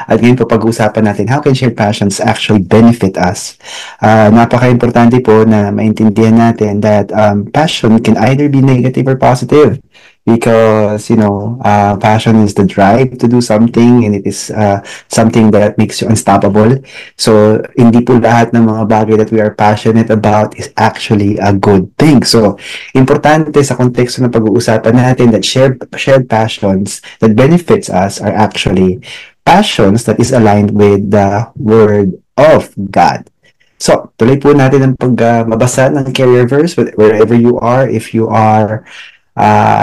At ngayon po pag-uusapan natin, how can shared passions actually benefit us? Napaka-importante po na maintindihan natin that passion can either be negative or positive. Because, passion is the drive to do something, and it is something that makes you unstoppable. So, hindi po lahat ng mga bagay that we are passionate about is actually a good thing. So, importante sa konteksto ng pag-uusapan natin that shared passions that benefits us are actually passions that is aligned with the Word of God. So, tuloy po natin ang mabasa ng career verse wherever you are. If you are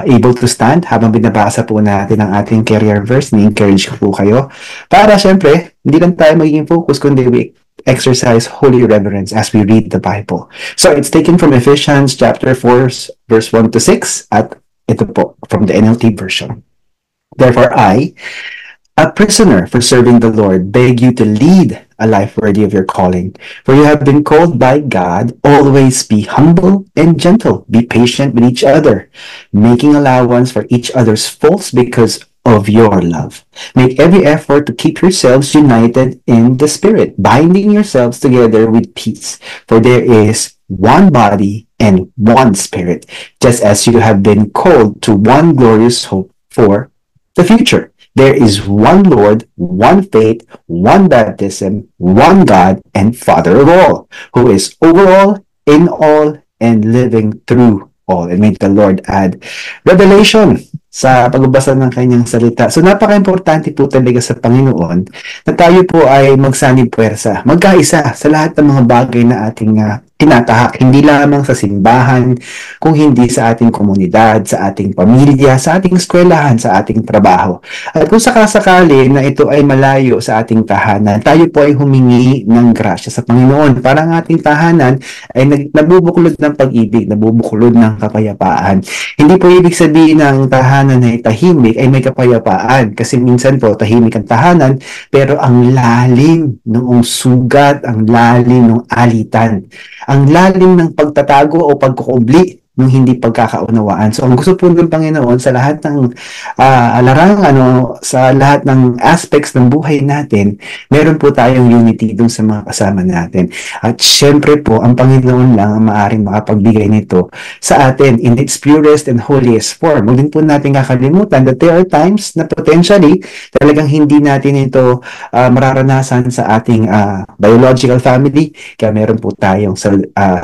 able to stand habang binabasa po natin ang ating career verse, ni-encourage ko po kayo para syempre hindi lang tayo magiging focus kundi we exercise holy reverence as we read the Bible. So it's taken from Ephesians chapter 4 verse 1 to 6 at ito po from the NLT version. Therefore I, a prisoner for serving the Lord, beg you to lead a life worthy of your calling. For you have been called by God, always be humble and gentle. Be patient with each other, making allowance for each other's faults because of your love. Make every effort to keep yourselves united in the Spirit, binding yourselves together with peace. For there is one body and one Spirit, just as you have been called to one glorious hope for the future. There is one Lord, one faith, one baptism, one God and Father of all, who is over all, in all, and living through all. And may the Lord add revelation sa pagbabasa ng kanyang salita. So napaka-importante po talaga sa Panginoon na tayo po ay magsanib puwersa, magkaisa sa lahat ng mga bagay na ating tinatahak, hindi lamang sa simbahan, kung hindi sa ating komunidad, sa ating pamilya, sa ating eskwelahan, sa ating trabaho. At kung sakasakali na ito ay malayo sa ating tahanan, tayo po ay humingi ng grasya sa Panginoon para ang ating tahanan ay nabubuklod ng pag-ibig, nabubuklod ng kapayapaan. Hindi po ibig sabihin na ang tahanan ay tahimik ay may kapayapaan, kasi minsan po tahimik ang tahanan, pero ang lalim ng sugat, ang lalim ng alitan, ang lalim ng pagtatago o pagkukubli ng hindi pagkakaunawaan. So, ang gusto po ng Panginoon sa lahat ng sa lahat ng aspects ng buhay natin, meron po tayong unity dun sa mga kasama natin. At syempre po, ang Panginoon lang ang maaaring makapagbigay nito sa atin in its purest and holiest form. Huwag din po natin kakalimutan that there are times na potentially talagang hindi natin ito mararanasan sa ating biological family. Kaya meron po tayong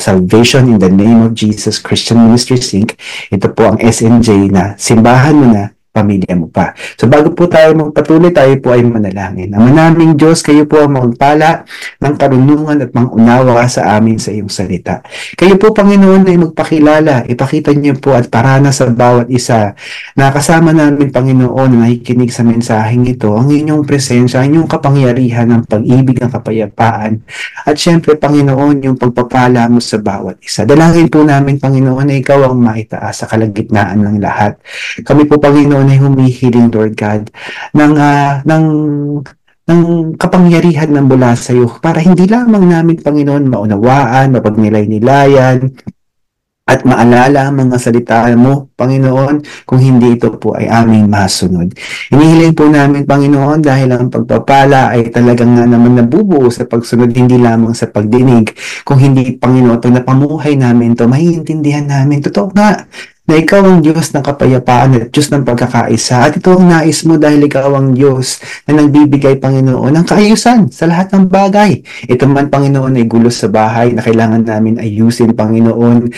salvation in the name of Jesus Christian Ministries Inc. Ito po ang SNJ na simbahan mo na, pamilya mo pa. So bago po tayo magpatuloy, tayo po ay manalangin. Ang manaming Diyos, kayo po ang magpala ng karunungan at mangunawa sa amin sa iyong salita. Kayo po, Panginoon, ay magpakilala, ipakita niyo po at parana sa bawat isa na kasama namin, Panginoon, na nakikinig sa mensaheng ito, ang inyong presensya, ang inyong kapangyarihan, ang pag-ibig, ang kapayapaan, at syempre, Panginoon, yung pagpapala mo sa bawat isa. Dalangin po namin, Panginoon, na ikaw ang maitaas sa kalagitnaan ng lahat. Kami po, Panginoon, ay humihiling, Lord God, ng kapangyarihan ng mula sa iyo para hindi lamang namin, Panginoon, maunawaan, mapagnilay-nilayan, at maalala ang mga salita mo, Panginoon, kung hindi ito po ay aming masunod. Inihiling po namin, Panginoon, dahil ang pagpapala ay talagang nga naman nabubuo sa pagsunod, hindi lamang sa pagdinig. Kung hindi, Panginoon, pag napamuhay namin ito, maiintindihan namin, totoo nga, na ikaw ang Diyos ng kapayapaan at Diyos ng pagkakaisa. At ito ang nais mo dahil ikaw ang Diyos na nagbibigay, Panginoon, ng kaayusan sa lahat ng bagay. Ito man, Panginoon, ay gulo sa bahay na kailangan namin ayusin, Panginoon,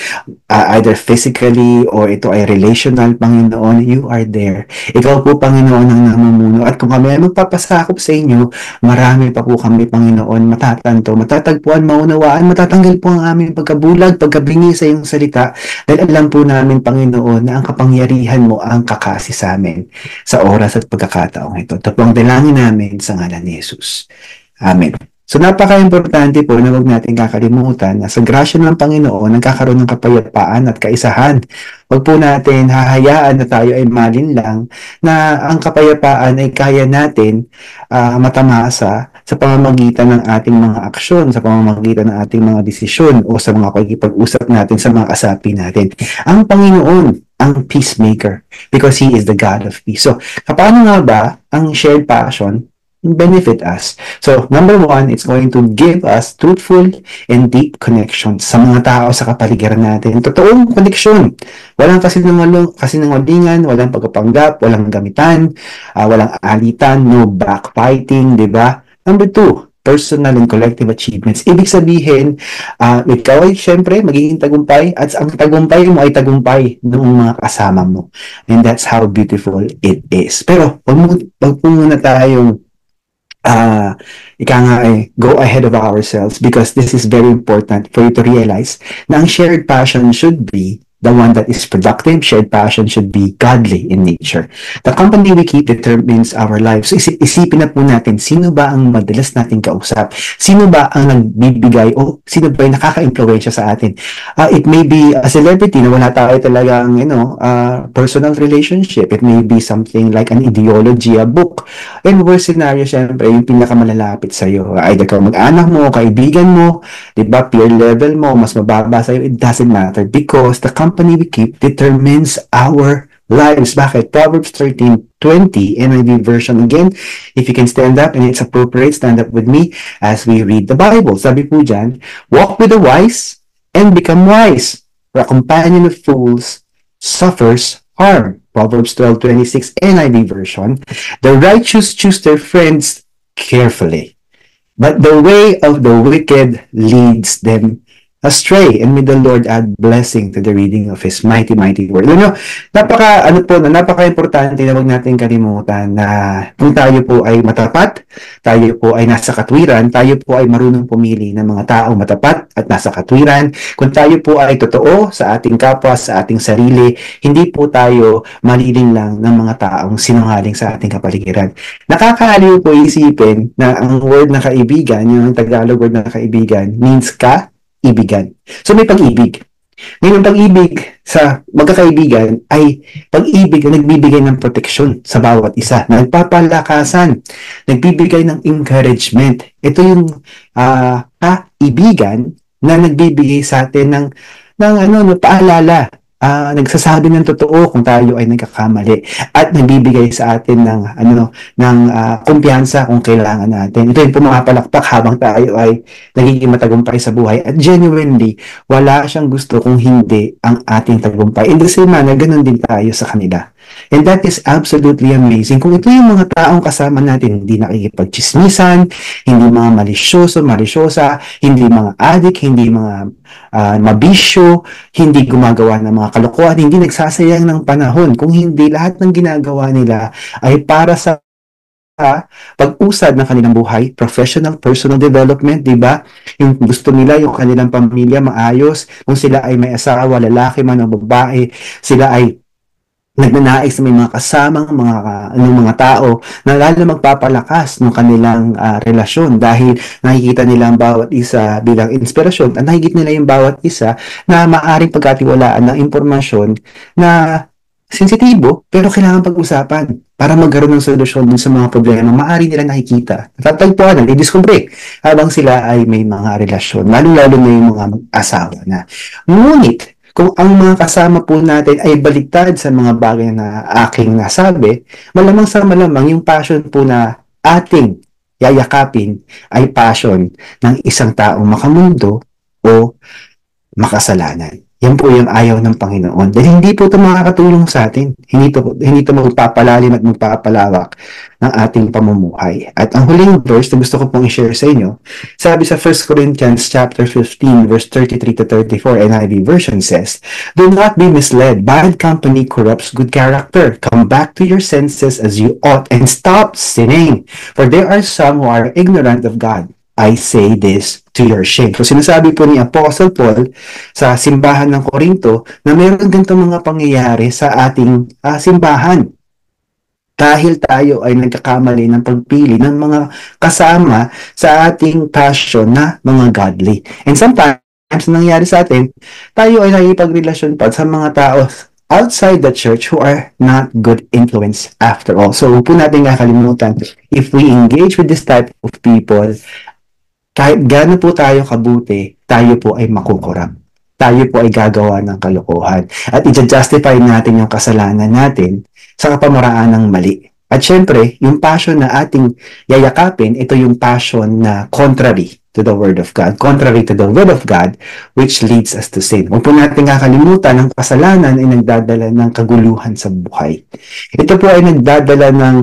either physically or ito ay relational, Panginoon, you are there. Ikaw po, Panginoon, ang namumuno. At kung kami ay magpapasakop sa inyo, marami pa po kami, Panginoon, matatagpuan, maunawaan, matatanggal po ang aming pagkabulag, pagkabingi sa iyong salita. Dahil alam po namin, Panginoon, na ang kapangyarihan mo ang kakasi sa amin sa oras at pagkakataong ito. Ito po ang dalangin namin sa ngalan ni Jesus. Amen. So napaka-importante po na huwag natin kakalimutan na sa grasya ng Panginoon nagkakaroon ng kapayapaan at kaisahan. Huwag po natin hahayaan na tayo ay malinlang na ang kapayapaan ay kaya natin matamasa sa pamamagitan ng ating mga aksyon, sa pamamagitan ng ating mga desisyon o sa mga pag-usap natin sa mga kasapi natin. Ang Panginoon ang peacemaker because He is the God of peace. So, paano nga ba ang shared passion benefit us. So, number one, it's going to give us truthful and deep connections sa mga tao sa kapaligiran natin. Totoong koneksyon. Walang kasinungalingan, walang pagpapanggap, walang gamitan, walang alitan, no backbiting, di ba? Number two, personal and collective achievements. Ibig sabihin, ikaw ay syempre magiging tagumpay at ang tagumpay mo ay tagumpay ng mga kasama mo. And that's how beautiful it is. Pero, wag muna tayong ika nga go ahead of ourselves because this is very important for you to realize na ang shared passion should be the one that is productive. Shared passion should be godly in nature. The company we keep determines our lives. So isipin na po natin, sino ba ang madalas nating kausap? Sino ba ang nagbibigay o sino ba yung nakaka-influensya sa atin? It may be a celebrity na wala tayo talagang, personal relationship. It may be something like an ideology, a book. In worst scenario, syempre, yung pinakamalalapit sa'yo. Either ka mag-anak mo, kaibigan mo, diba, peer level mo, mas mababa sa'yo, it doesn't matter because the company we keep determines our lives. Bakit? Proverbs 13:20, NIV version again. If you can stand up and it's appropriate, stand up with me as we read the Bible. Sabi po dyan, walk with the wise and become wise. For a companion of fools suffers harm. Proverbs 12:26, NIV version. The righteous choose their friends carefully, but the way of the wicked leads them astray. And may the Lord add blessing to the reading of His mighty, mighty word. Napaka-importante na huwag natin kalimutan na kung tayo po ay matapat, tayo po ay nasa katwiran, tayo po ay marunong pumili ng mga tao matapat at nasa katwiran. Kung tayo po ay totoo sa ating kapwa, sa ating sarili, hindi po tayo maliling lang ng mga taong sinungaling sa ating kapaligiran. Nakakaaliw po isipin na ang word na kaibigan, yung Tagalog word na kaibigan, means ibigan. So may pag-ibig. Ngayon, pag-ibig sa magkakaibigan ay pag-ibig na nagbibigay ng proteksyon sa bawat isa, nagpapalakasan, nagbibigay ng encouragement. Ito yung kaibigan na nagbibigay sa atin ng paalala. Nagsasabi ng totoo kung tayo ay nagkakamali at nagbibigay sa atin ng kumpiyansa kung kailangan natin. Ito yung pumapalakpak habang tayo ay nagiging matagumpay sa buhay at genuinely wala siyang gusto kung hindi ang ating tagumpay. In the same manner, ganun din tayo sa kanila. And that is absolutely amazing. Kung ito yung mga taong kasama natin, hindi nakikipagchismisan, hindi mga malisyosa, hindi mga adik, hindi mga mabisyo, hindi gumagawa ng mga kalokohan, hindi nagsasayang ng panahon. Kung hindi lahat ng ginagawa nila ay para sa pag-usad ng kanilang buhay, professional, personal development, di ba? Yung gusto nila, yung kanilang pamilya maayos, kung sila ay may asawa, lalaki man o babae, sila ay nagnanais na may mga kasamang mga tao na lalo magpapalakas ng kanilang relasyon dahil nakikita nila ang bawat isa bilang inspirasyon at nakikita nila yung bawat isa na maaring pagkatiwalaan ng impormasyon na sensitibo pero kailangan pag-usapan para magkaroon ng solusyon dun sa mga problema maaari nila nakikita. Tatagpuan na, i-discover habang sila ay may mga relasyon, lalo-lalo na yung mga asawa na. Ngunit, kung ang mga kasama po natin ay baliktad sa mga bagay na aking nasabi, malamang sa malamang yung passion po na ating yayakapin ay passion ng isang taong makamundo o makasalanan. Yan po yung ayaw ng Panginoon. Dahil hindi po ito makakatulong sa atin. Hindi ito magpapalalim at magpapalawak ng ating pamumuhay. At ang huling verse na gusto ko pong i-share sa inyo, sabi sa 1 Corinthians chapter 15, verse 33 to 34, NIV version says, "Do not be misled. Bad company corrupts good character. Come back to your senses as you ought and stop sinning. For there are some who are ignorant of God. I say this to your shame." So sinasabi po ni Apostle Paul sa simbahan ng Korinto na mayroon ganitong mga pangyayari sa ating simbahan. Dahil tayo ay nagkakamali ng pagpili ng mga kasama sa ating passion na mga godly. And sometimes, nangyayari sa atin, tayo ay nakikipagrelasyon pa sa mga tao outside the church who are not good influence after all. So, huwag po natin kakalimutan, if we engage with this type of people, kahit gaano po tayo kabuti, tayo po ay makukurap. Tayo po ay gagawa ng kalokohan. At i-justify natin yung kasalanan natin sa kapamaraan ng mali. At syempre, yung passion na ating yayakapin, ito yung passion na contrary to the Word of God, contrary to the Word of God, which leads us to sin. Huwag po natin kakalimutan, ang kasalanan ay nagdadala ng kaguluhan sa buhay. Ito po ay nagdadala ng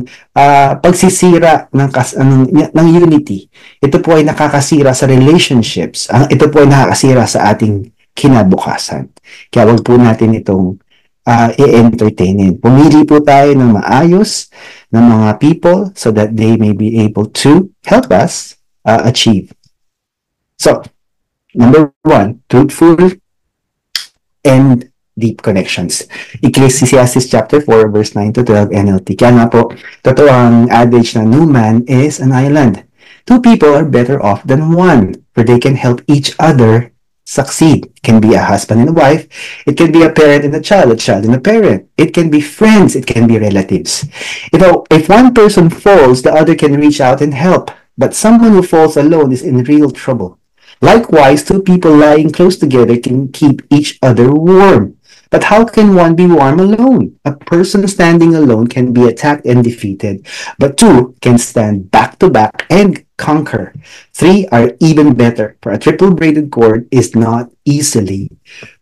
pagsisira ng unity. Ito po ay nakakasira sa relationships. Ito po ay nakakasira sa ating kinabukasan. Kaya wag po natin itong i-entertainin. Pumili po tayo ng maayos ng mga people so that they may be able to help us achieve. So, number 1, truthful and deep connections. Ecclesiastes chapter 4, verse 9 to 12, NLT. Kaya nga po, totoo ang adage na no man is an island. Two people are better off than one, for they can help each other succeed. It can be a husband and a wife. It can be a parent and a child and a parent. It can be friends. It can be relatives. If one person falls, the other can reach out and help. But someone who falls alone is in real trouble. Likewise, two people lying close together can keep each other warm. But how can one be warm alone? A person standing alone can be attacked and defeated, but two can stand back to back and conquer. Three are even better, for a triple braided cord is not easily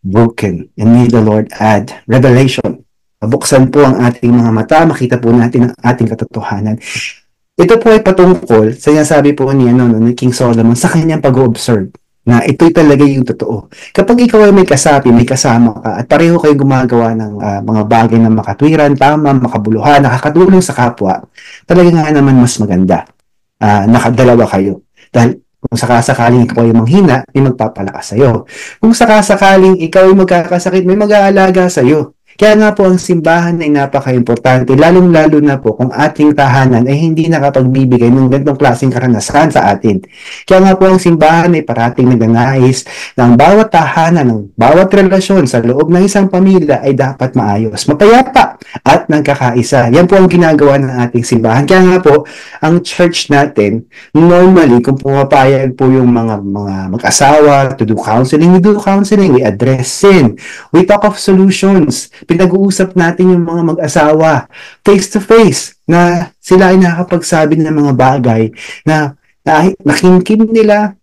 broken. And may the Lord add revelation. Mabuksan po ang ating mga mata, makita po natin ang ating katotohanan. Ito po ay patungkol, sinasabi po ni King Solomon sa kanyang pag-observe na ito'y talaga yung totoo. Kapag ikaw ay may kasapi, may kasama ka, at pareho kayo gumagawa ng mga bagay na makatwiran, tama, makabuluhan, nakakatulong sa kapwa, talaga nga naman mas maganda. Nakadalawa kayo. Dahil kung sakasakaling ikaw ay manghina, may magpapalakas sa'yo. Kung sakasakaling ikaw ay magkakasakit, may mag-aalaga sa'yo. Kaya nga po ang simbahan ay napaka-importante, lalong-lalo na po kung ating tahanan ay hindi nakapagbibigay ng ganitong klaseng karanasan sa atin. Kaya nga po ang simbahan ay parating nagnanais na ang bawat tahanan, ng bawat relasyon sa loob ng isang pamilya ay dapat maayos, mapayapa at nagkakaisa. Yan po ang ginagawa ng ating simbahan. Kaya nga po, ang church natin, normally, kung pumapayag po yung mga mag-asawa to do counseling, we address sin. We talk of solutions. Pinag-uusap natin yung mga mag-asawa face-to-face na sila ay nakakapagsabi ng mga bagay na nakimkim nila,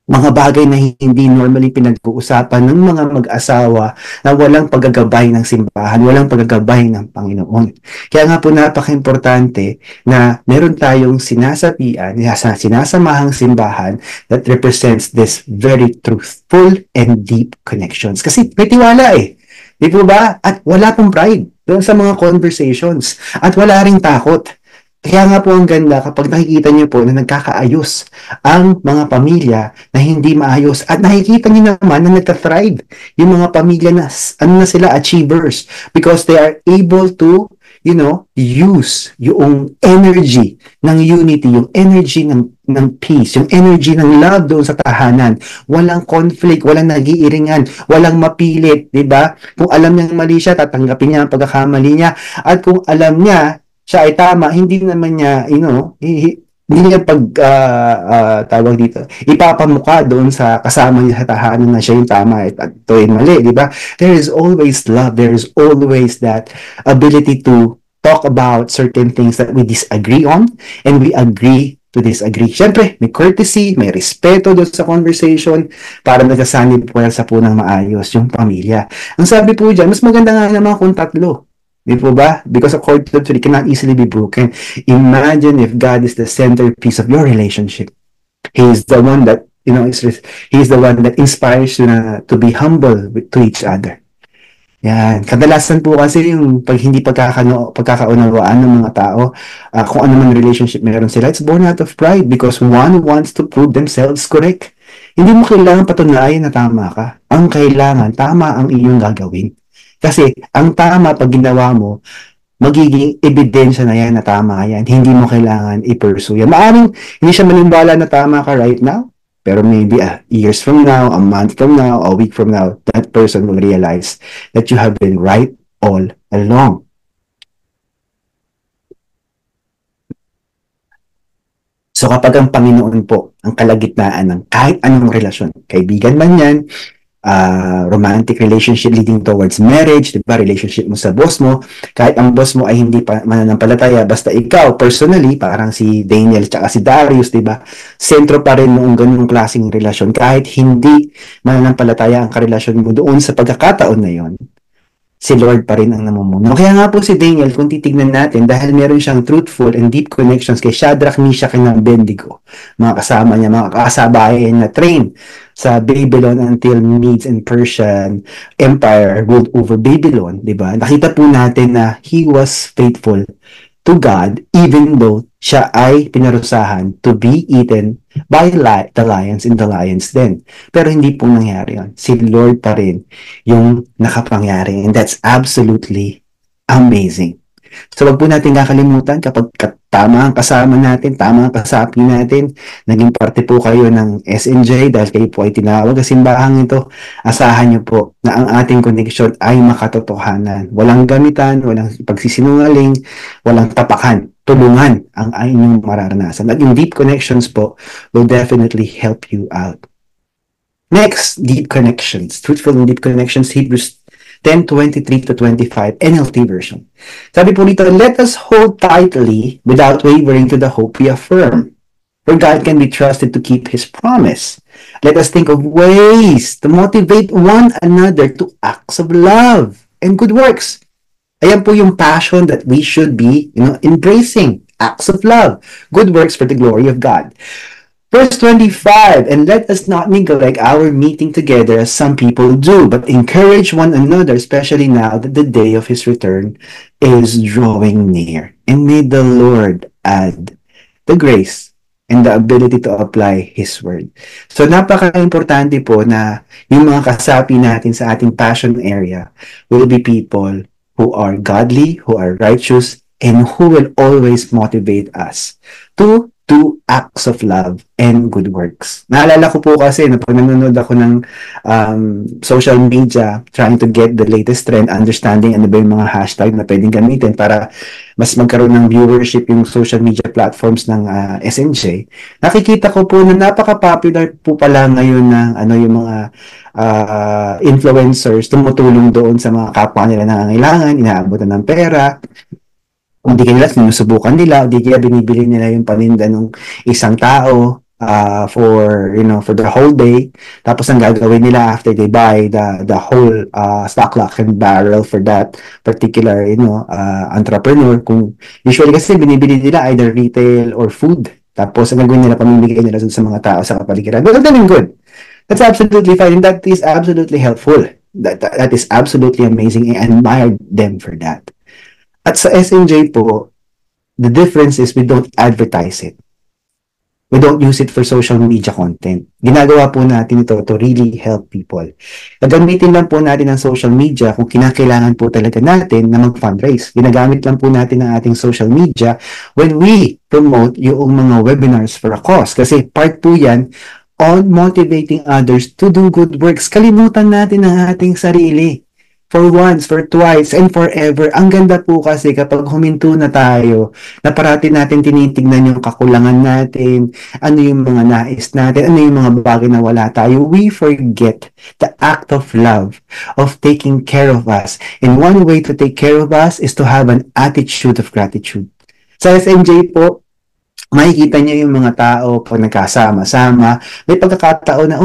mga bagay na hindi normally pinag-uusapan ng mga mag-asawa na walang paggagabay ng simbahan, walang paggagabay ng Panginoon. Kaya nga po napaka-importante na meron tayong sinasapian, sinasamahang simbahan that represents this very truthful and deep connections. Kasi may tiwala eh. Di po ba? At wala pong pride doon sa mga conversations. At wala ring takot. Kaya nga po ang ganda kapag nakikita niyo po na nagkakaayos ang mga pamilya na hindi maayos. At nakikita niyo naman na nagka-thrive yung mga pamilya na, na sila, achievers. Because they are able to, use yung energy ng unity, yung energy ng peace, yung energy ng love doon sa tahanan. Walang conflict, walang nagiiringan, walang mapilit, di ba? Kung alam niyang mali siya, tatanggapin niya ang pagkakamali niya. At kung alam niya, siya ay tama, hindi naman niya, hindi niya tawag dito, ipapamukha doon sa kasama niya sa tahanan na siya yung tama at ito yung mali, di ba? There is always love, there is always that ability to talk about certain things that we disagree on and we agree to disagree. Siyempre, may courtesy, may respeto doon sa conversation para nagsasanib po sa punang maayos yung pamilya. Ang sabi po dyan, mas maganda nga naman kung tatlo. Di po ba? Because a cord cannot easily be broken. Imagine if God is the centerpiece of your relationship. He is the one that, He is the one that inspires you to be humble to each other. Yan. Kadalasan po kasi yung hindi pagkakaunawaan ng mga tao, kung ano man relationship meron sila, it's born out of pride because one wants to prove themselves correct. Hindi mo kailangan patunayan na tama ka. Ang kailangan, tama ang iyong gagawin. Kasi ang tama pag ginawa mo, magiging ebidensya na yan na tama yan. Hindi mo kailangan i-pursue yan. Maaring hindi siya maniwala na tama ka right now, pero maybe years from now, a month from now, a week from now, that person will realize that you have been right all along. So kapag ang Panginoon po ang kalagitnaan ng kahit anong relasyon, kaibigan man yan, romantic relationship leading towards marriage, di ba? Relationship mo sa boss mo, kahit ang boss mo ay hindi pa mananampalataya, basta ikaw, personally, parang si Daniel tsaka si Darius, di ba? Sentro pa rin noong ganung klaseng relasyon, kahit hindi mananampalataya ang karelasyon mo doon sa pagkakataon na yon, si Lord pa rin ang namumuno. Kaya nga po si Daniel, kung titignan natin, dahil meron siyang truthful and deep connections kay Shadrach, Meshach, and Abednego, mga kasama niya, mga kasabayan na train sa Babylon until Medes and Persian Empire ruled over Babylon, di ba? Nakita po natin na he was faithful to God even though siya ay pinarusahan to be eaten by the lions in the lion's den. Pero hindi po nangyari yun. Si Lord pa rin yung nakapangyari, and that's absolutely amazing. So wag po natin kakalimutan kapag tama ang kasama natin, tama ang kasapi natin, naging parte po kayo ng SNJ dahil kayo po ay tinawag sa simbahang ito, asahan niyo po na ang ating connection ay makatotohanan. Walang gamitan, walang pagsisinungaling, walang tapakan. Tulungan ang inyong mararanasan. Naging deep connections po will definitely help you out. Next, deep connections. Truthful and deep connections, Hebrews 10:23 to 25, NLT version. Sabi po dito, let us hold tightly without wavering to the hope we affirm. For God can be trusted to keep His promise. Let us think of ways to motivate one another to acts of love and good works. Ayan po yung passion that we should be, embracing. Acts of love, good works for the glory of God. Verse 25, and let us not neglect our meeting together as some people do, but encourage one another, especially now that the day of His return is drawing near. And may the Lord add the grace and the ability to apply His word. So napaka-importante po na yung mga kasapi natin sa ating passion area will be people who are godly, who are righteous, and who will always motivate us to do acts of love and good works. Naalala ko po kasi na pag nanonood ako ng social media, trying to get the latest trend, understanding ano ba yung mga hashtag na pwedeng gamitin para mas magkaroon ng viewership yung social media platforms ng SNJ, nakikita ko po na napaka-popular po pala ngayon ng yung mga influencers tumutulong doon sa mga kapwa nila nangangailangan, inaabutan ng pera, kung di kanila sinusubukan nila, di kaya binibili nila yung paninda ng isang tao for the whole day. Tapos ang gagawin nila after they buy the whole stock, lock and barrel for that particular entrepreneur, kung usually kasi binibili nila either retail or food. Tapos ang gagawin nila, pamimigay nila sa mga tao sa kapaligiran. But that's good. That's absolutely fine, and that is absolutely helpful. That is absolutely amazing, and I admire them for that. At sa SNJ po, the difference is we don't advertise it. We don't use it for social media content. Ginagawa po natin ito to really help people. Gagamitin lang po natin ang social media kung kinakailangan po talaga natin na mag-fundraise. Ginagamit lang po natin ang ating social media when we promote yung mga webinars for a cause. Kasi part po yan on motivating others to do good works. Kalimutan natin ang ating sarili. For once, for twice, and forever. Ang ganda po kasi kapag huminto na tayo, na parati natin tinitignan yung kakulangan natin, ano yung mga nais natin, ano yung mga bagay na wala tayo, we forget the act of love, of taking care of us. And one way to take care of us is to have an attitude of gratitude. Sa SNJ po, makikita niyo yung mga tao pag nagkasama-sama, may pagkakataon na,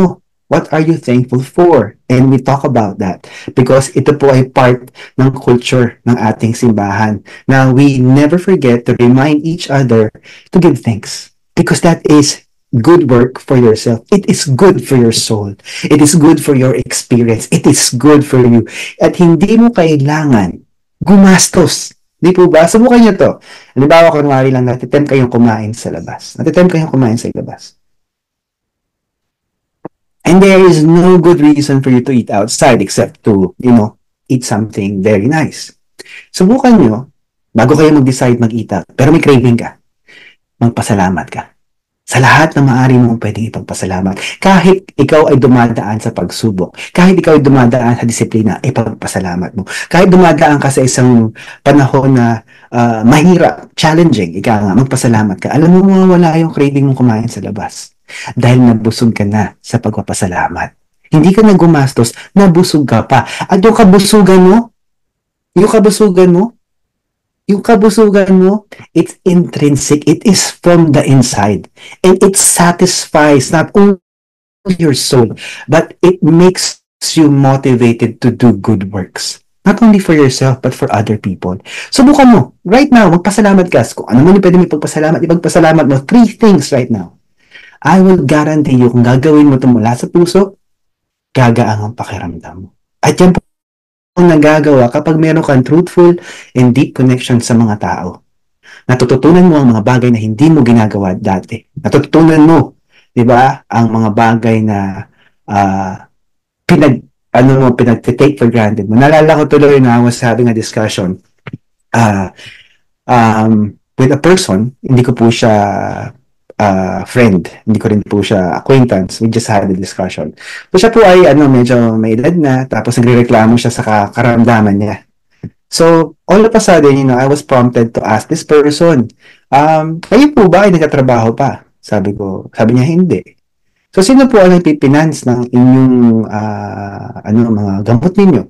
what are you thankful for? And we talk about that because ito po ay part ng culture ng ating simbahan. Now, we never forget to remind each other to give thanks because that is good work for yourself. It is good for your soul. It is good for your experience. It is good for you. At hindi mo kailangan gumastos. Di po ba? Subukan nyo to. Halimbawa, kunwari lang, natitempt kayong kumain sa labas. And there is no good reason for you to eat outside except to, eat something very nice. Subukan nyo, bago kayo mag-decide mag-eat out, pero may craving ka, magpasalamat ka. Sa lahat ng maaari mong pwedeng ipagpasalamat. Kahit ikaw ay dumadaan sa pagsubok, kahit ikaw ay dumadaan sa disiplina, ipagpasalamat mo. Kahit dumadaan ka sa isang panahon na mahirap, challenging, magpasalamat ka. Alam mo, mawawala yung craving mong kumain sa labas. Dahil nabusog ka na sa pagpapasalamat. Hindi ka na gumastos, nabusog ka pa. At yung kabusugan mo, it's intrinsic. It is from the inside. And it satisfies not only your soul, but it makes you motivated to do good works. Not only for yourself, but for other people. Subukan mo. Right now, magpasalamat ka. Kung ano man yung pwede mo ipagpasalamat mo. 3 things right now. I will guarantee you, kung gagawin mo ito mula sa puso, gagaang ang pakiramdam mo. At yan po ang nagagawa kapag meron kang truthful and deep connection sa mga tao. Natututunan mo ang mga bagay na hindi mo ginagawa dati. Natututunan mo, di ba, ang mga bagay na pinag-take for granted mo. Nalala ko tuloy na I was having a discussion with a person, hindi ko po siya friend, hindi ko rin po siya acquaintance, we just had a discussion. So siya po ay medyo may edad na, tapos nagrereklamo siya sa karamdaman niya. So, all of a sudden, I was prompted to ask this person, kayo po ba ay nagtatrabaho pa? Sabi niya, hindi. So, sino po ang nagpipinance ng inyong mga gamot ninyo?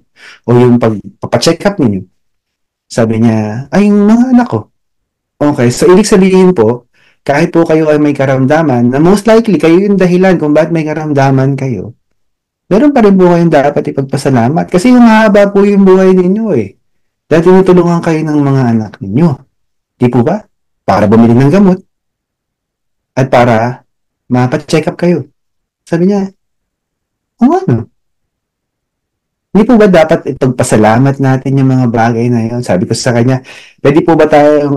O yung pagpapacheck up ninyo? Sabi niya, ay, yung mga anak ko. Okay, so ibig sabihin po, kahit po kayo ay may karamdaman, na most likely kayo yung dahilan kung bakit may karamdaman kayo, meron pa rin po kayong dapat ipagpasalamat. Kasi yung mahaba po yung buhay ninyo eh. Dahil tinutulungan kayo ng mga anak ninyo. Di po ba? Para bumili ng gamot. At para mapacheck up kayo. Sabi niya, ano? Hindi po ba dapat ipagpasalamat natin yung mga bagay na yun? Sabi ko sa kanya, pwede po ba tayong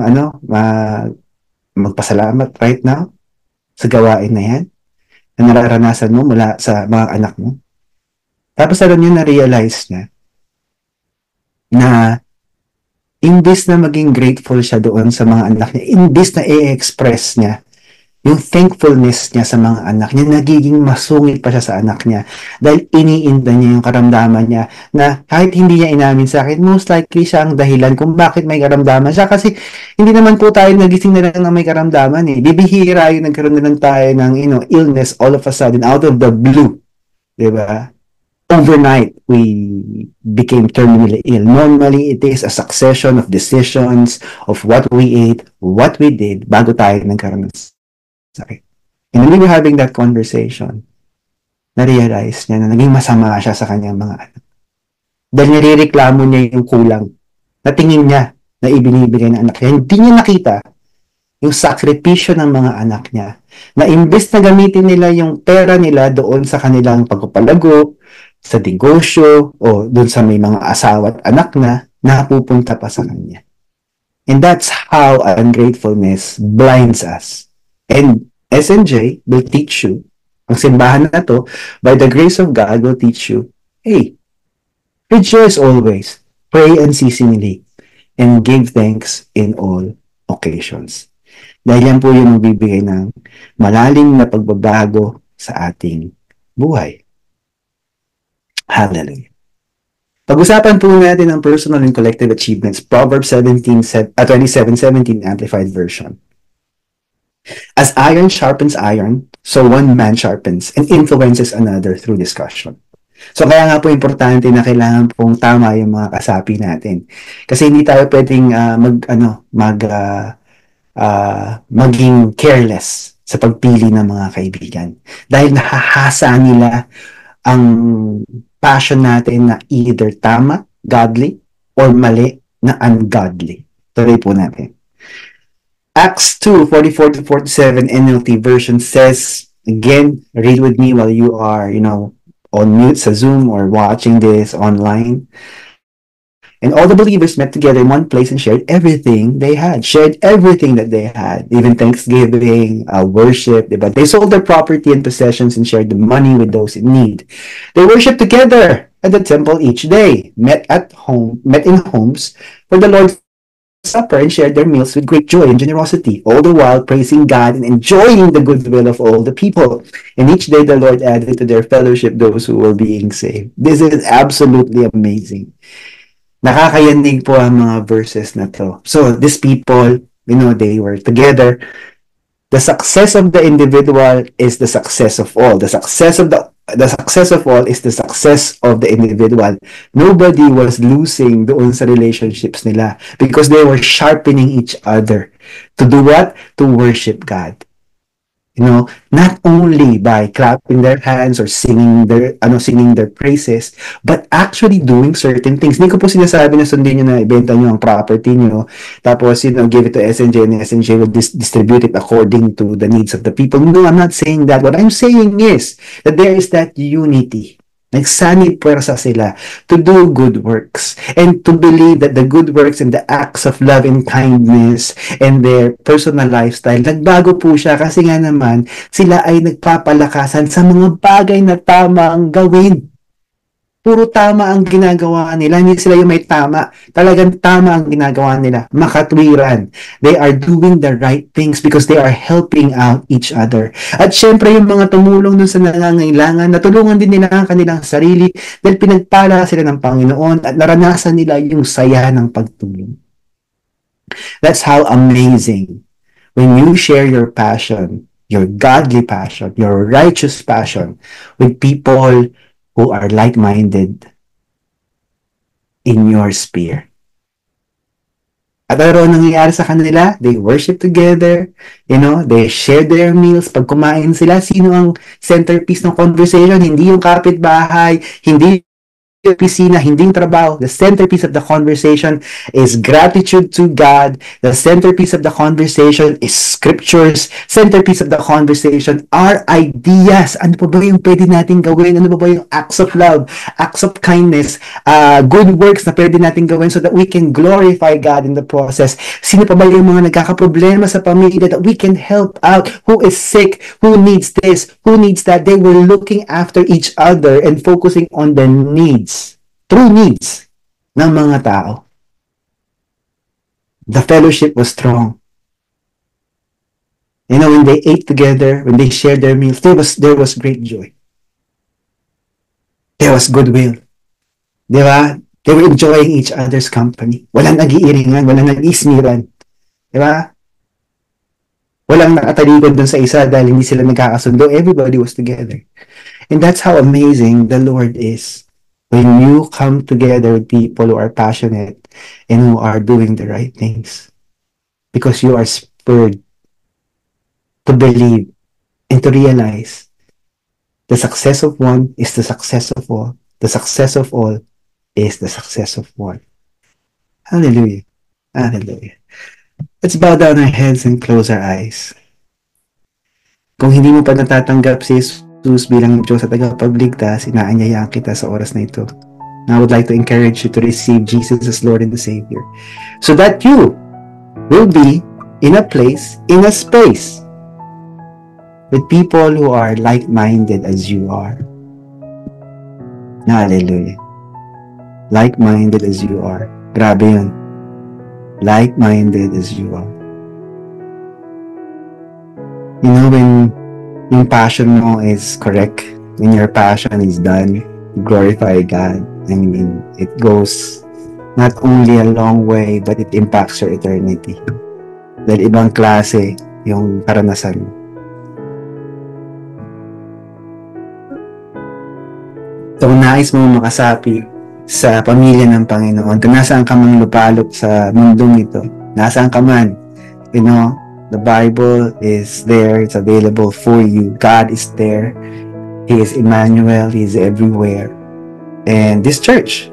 magpasalamat right now sa gawain na yan na nararanasan mo mula sa mga anak mo? Tapos alam niyo, na-realize niya na imbis na maging grateful siya doon sa mga anak niya, imbis na i-express niya yung thankfulness niya sa mga anak niya, nagiging masungit pa siya sa anak niya dahil iniinda niya yung karamdaman niya na kahit hindi niya inamin sa akin, most likely siya ang dahilan kung bakit may karamdaman siya kasi hindi naman po tayo nagising na lang na may karamdaman eh. Bibihira yung nagkaroon na lang tayo ng illness all of a sudden out of the blue. Diba? Overnight, we became terminally ill. Normally, it is a succession of decisions of what we ate, what we did, bago tayo nagkaroon ng sakit. And when we were having that conversation, na-realize niya na naging masama siya sa kanyang mga anak. Dahil nirereklamo niya yung kulang na tingin niya na ibinibigay ng anak niya. Hindi niya nakita yung sakripisyo ng mga anak niya na imbes na gamitin nila yung pera nila doon sa kanilang pagpapalago, sa negosyo, o doon sa may mga asawa at anak na, napupunta pa sa kanya. And that's how ungratefulness blinds us. And SNJ will teach you, ang simbahan na to, by the grace of God, will teach you, hey, rejoice always, pray unceasingly, and give thanks in all occasions. Dahil yan po yung magbibigay ng malalim na pagbabago sa ating buhay. Hallelujah. Pag-usapan po natin ang personal and collective achievements, Proverbs 27:17 Amplified Version. As iron sharpens iron, so one man sharpens and influences another through discussion. So kaya nga po importante na kailangan pong tama yung mga kasapi natin. Kasi hindi tayo pwedeng maging careless sa pagpili ng mga kaibigan. Dahil nahahasa nila ang passion natin na either tama, godly, or mali na ungodly. Tuloy po natin. Acts 2:44-47 NLT version says, again, read with me while you are, on mute sa Zoom or watching this online. And all the believers met together in one place and shared everything they had. Shared everything that they had. Even thanksgiving, worship. But they sold their property and possessions and shared the money with those in need. They worshiped together at the temple each day. Met in homes for the Lord's Supper and shared their meals with great joy and generosity, all the while praising God and enjoying the goodwill of all the people. And each day the Lord added to their fellowship those who were being saved. This is absolutely amazing. Nakakayanig po ang mga verses na to. So these people, they were together. The success of the individual is the success of all. The success of the the success of all is the success of the individual. Nobody was losing doon sa relationships nila because they were sharpening each other. To do what? To worship God. You know, not only by clapping their hands or singing their praises, but actually doing certain things. Hindi ko po sinasabi na sundin nyo na ibenta nyo ang property nyo, tapos, give it to SNJ and SNJ will distribute it according to the needs of the people. No, I'm not saying that. What I'm saying is that there is that unity. Nagsanib puwersa sila to do good works and to believe that the good works and the acts of love and kindness and their personal lifestyle, nagbago po siya kasi nga naman sila ay nagpapalakasan sa mga bagay na tama ang gawin. Puro tama ang ginagawa nila. Hindi sila yung may tama. Talagang tama ang ginagawa nila. Makatwiran. They are doing the right things because they are helping out each other. At syempre, yung mga tumulong dun sa nangangailangan, natulungan din nila ang kanilang sarili dahil pinagpala sila ng Panginoon at naranasan nila yung saya ng pagtulong. That's how amazing when you share your passion, your godly passion, your righteous passion with people who are like-minded in your sphere. At ano nangyayari sa kanila? They worship together, they share their meals. Pag kumain sila, sino ang centerpiece ng conversation? Hindi yung kapitbahay, hindi yung opisina, hindi yung trabaho. The centerpiece of the conversation is gratitude to God. The centerpiece of the conversation is scriptures. Centerpiece of the conversation are ideas. Ano pa ba yung pwede natin gawin? Ano pa ba yung acts of love, acts of kindness, good works na pwede natin gawin so that we can glorify God in the process? Sino pa ba yung mga nagkakaproblema sa pamilya that we can help out? Who is sick? Who needs this? Who needs that? They were looking after each other and focusing on the needs. True needs ng mga tao. The fellowship was strong. When they ate together, when they shared their meals, there was great joy. There was goodwill. Di ba? They were enjoying each other's company. Walang nag-iiringan, walang nag-ismiran. Di ba? Walang nakatalikod dun sa isa dahil hindi sila nagkakasundo. Everybody was together. And that's how amazing the Lord is. When you come together with people who are passionate and who are doing the right things. Because you are spurred to believe and to realize the success of one is the success of all. The success of all is the success of one. Hallelujah. Hallelujah. Let's bow down our heads and close our eyes. Kung hindi mo pa natatanggap si Jesus bilang Diyos at tagapagligtas, inaanyayaan kita sa oras na ito. I would like to encourage you to receive Jesus as Lord and Savior so that you will be in a place, in a space with people who are like-minded as you are. Hallelujah. Like-minded as you are. Grabe yun. Like-minded as you are. When yung passion mo is correct, when your passion is done, glorify God. I mean, it goes not only a long way, but it impacts your eternity. Dahil ibang klase yung karanasan mo. So, kung nais mo makasapi sa pamilya ng Panginoon, kung nasaan ka mang lupalop sa mundong ito, nasaan ka man, the Bible is there. It's available for you. God is there. He is Emmanuel. He is everywhere. And this church,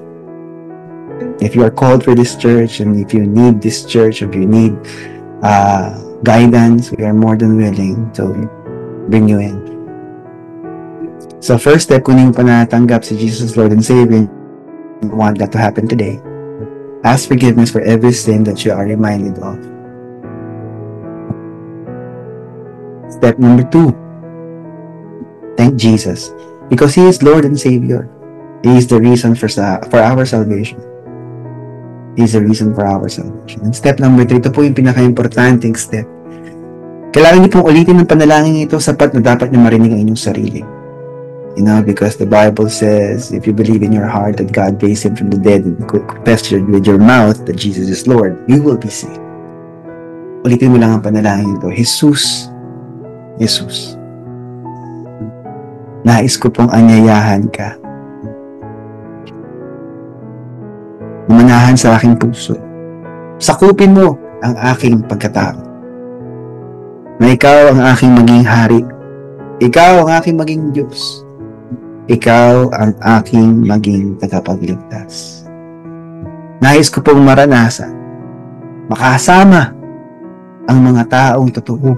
if you are called for this church, and if you need this church, if you need guidance, we are more than willing to bring you in. So first step, kung hindi mo pa natanggap si Jesus Lord and Savior, you want that to happen today. Ask forgiveness for every sin that you are reminded of. Step number 2, thank Jesus because He is Lord and Savior. He is the reason for our salvation. He is the reason for our salvation. And step number 3, ito po yung pinaka-importanting step. Kailangan niyo pong ulitin ng panalangin ito, sapat na dapat niyo marinig ang inyong sarili. Because the Bible says, if you believe in your heart that God raised Him from the dead and confess with your mouth that Jesus is Lord, you will be saved. Ulitin mo lang ang panalangin ito. Jesus, Nais ko pong anyayahan ka. Umanahan sa aking puso. Sakupin mo ang aking pagkatao. Na ikaw ang aking maging hari. Ikaw ang aking maging Diyos. Ikaw ang aking maging tagapagligtas. Nais ko pong maranasan, makasama ang mga taong totoo.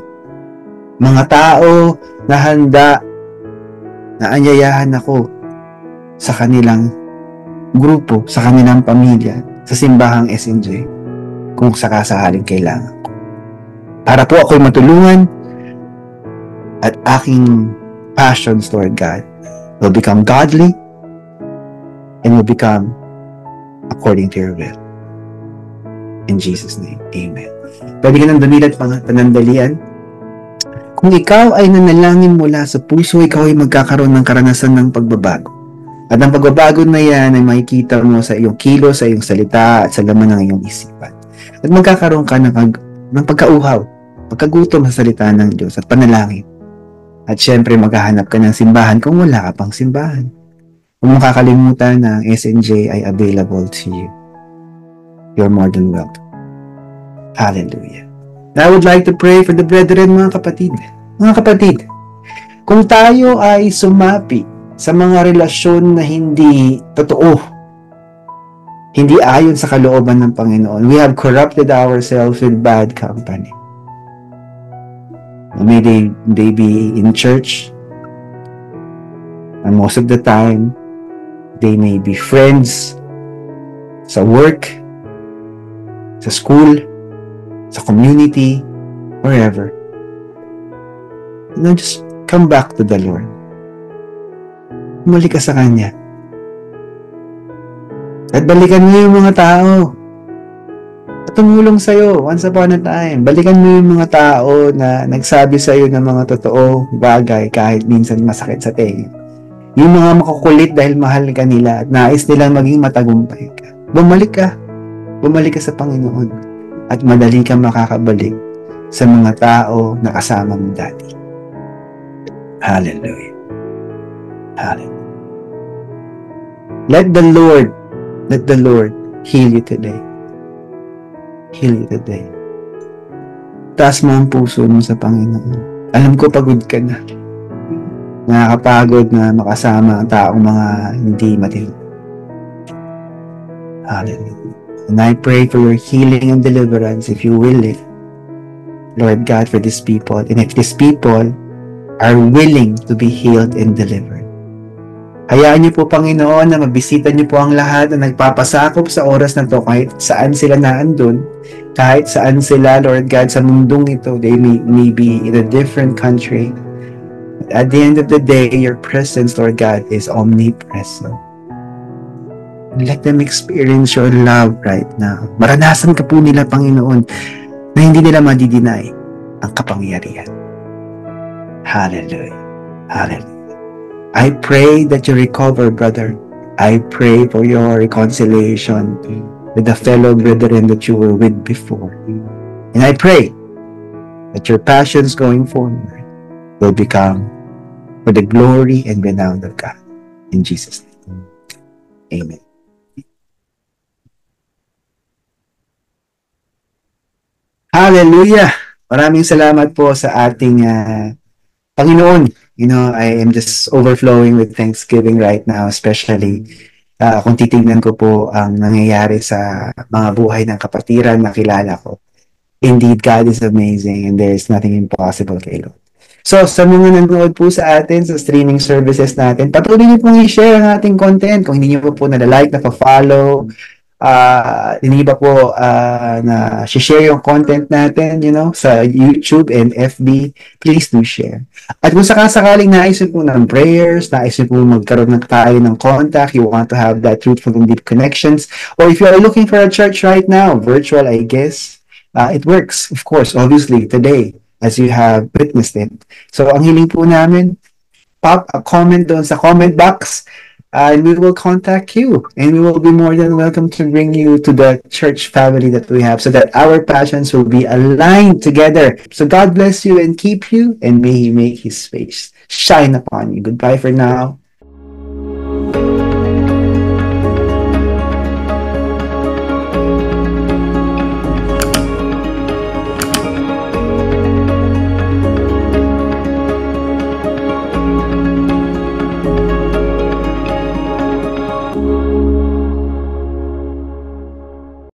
Mga tao na handa na anyayahan ako sa kanilang grupo, sa kanilang pamilya, sa simbahang SNJ, kung sakasahaling kailangan ko. Para po ako'y matulungan at aking passions toward God will become godly and will become according to your will. In Jesus' name, amen. Pwede ka nang dumilat panandalian. Kung ikaw ay nanalangin mula sa puso, ikaw ay magkakaroon ng karanasan ng pagbabago. At ang pagbabago na yan ay makikita mo sa iyong kilos, sa iyong salita, at sa laman ng iyong isipan. At magkakaroon ka ng pagkauhaw, pagkagutom sa salita ng Diyos at panalangin. At syempre maghahanap ka ng simbahan kung wala ka pang simbahan. Kung makakalimutan na ang SNJ ay available to you. You're more than welcome. Hallelujah. I would like to pray for the brethren, mga kapatid. Mga kapatid, kung tayo ay sumapi sa mga relasyon na hindi totoo, hindi ayon sa kalooban ng Panginoon, we have corrupted ourselves with bad company. May they be in church, and most of the time, they may be friends sa work, sa school, sa community, wherever. Just come back to the Lord. Bumalik ka sa Kanya. At balikan mo yung mga tao at tumulong sa'yo once upon a time. Balikan mo yung mga tao na nagsabi sa'yo ng mga totoo bagay kahit minsan masakit sa tenga. Yung mga makukulit dahil mahal ka nila at nais nilang maging matagumpay ka. Bumalik ka. Bumalik ka sa Panginoon. At madali kang makakabalik sa mga tao na kasama mo dati. Hallelujah. Hallelujah. Let the Lord heal you today. Heal you today. Taas mo ang puso mo sa Panginoon. Alam ko pagod ka na. Nakakapagod na makasama ang taong mga hindi matino. Hallelujah. And I pray for your healing and deliverance if you will it, Lord God, for these people. And if these people are willing to be healed and delivered, hayaan niyo po, Panginoon, na mabisita niyo po ang lahat na nagpapasakop sa oras na to, kahit saan sila naandun, kahit saan sila, Lord God, sa mundong ito. They may be in a different country. But at the end of the day, your presence, Lord God, is omnipresent. Let them experience your love right now. Maranasan ka po nila, Panginoon, na hindi nila madidinay ang kapangyarihan. Hallelujah. Hallelujah. I pray that you recover, brother. I pray for your reconciliation with the fellow brethren that you were with before. And I pray that your passions going forward will become for the glory and renown of God. In Jesus' name. Amen. Hallelujah! Maraming salamat po sa ating Panginoon. You know, I am just overflowing with thanksgiving right now, especially kung titignan ko po ang nangyayari sa mga buhay ng kapatiran na kilala ko. Indeed, God is amazing and there is nothing impossible kay Lord. So, sa mga nanonood po sa atin, sa streaming services natin, patuloy niyo pong i-share ang ating content. Kung hindi niyo po na-like, na-follow, hindi ba po na share yung content natin, you know, sa YouTube and FB, please do share. At kung sakasakaling naisip po ng prayers, naisip po magkaroon ng tayo ng contact, you want to have that truthful and deep connections, or if you are looking for a church right now, virtual, I guess, it works, of course, obviously, today, as you have witnessed it. So, ang hiling po namin, pop a comment doon sa comment box, and we will contact you, and we will be more than welcome to bring you to the church family that we have so that our passions will be aligned together. So God bless you and keep you, and may He make His face shine upon you. Goodbye for now.